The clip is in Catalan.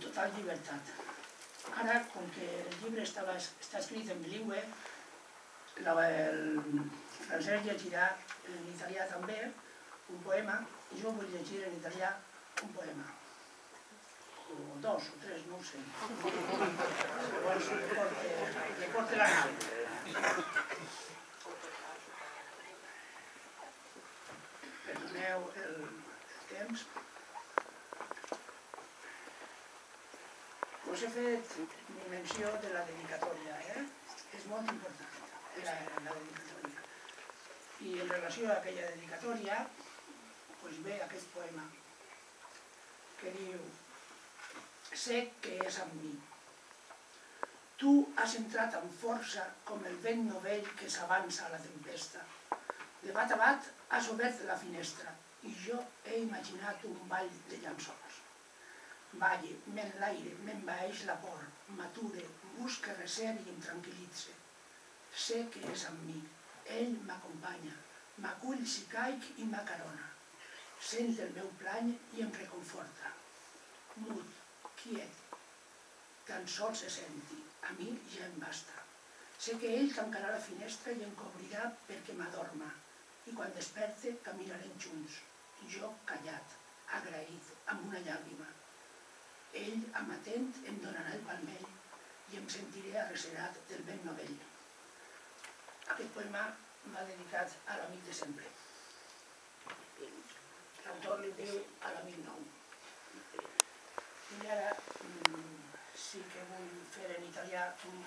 total llibertat. Ara, com que el llibre està escrit en bilingüe, el Francesc llegirà en italià també un poema i jo vull llegir en italià un poema. O dos o tres, no ho sé. Segons li porti la nau. Perdoneu el temps. Us he fet menció de la dedicatòria, és molt important, la dedicatòria. I en relació a aquella dedicatòria, ve aquest poema, que diu: sé que és amb mi. Tu has entrat amb força com el vent novell que s'avança a la tempesta. De bat a bat has obert la finestra i jo he imaginat un ball de llençols. Balle, m'enlaire, m'envaeix la por, m'ature, busca, recer i em tranquil·litze. Sé que és amb mi, ell m'acompanya, m'acull si caic i m'acarona. Sent el meu plany i em reconforta. Mut, quiet, tan sols se senti, a mi ja em basta. Sé que ell tancarà la finestra i em cobrirà perquè m'adorma, i quan desperte caminarem junts, jo callat, agraït, amb una llàgrima. Ell, amatent, em donarà el palmell i em sentiré arrecerat del vent novell. Aquest poema m'ha dedicat a l'amic de sempre. L'autor li diu a l'amic nou. I ara sí que vull fer en italià un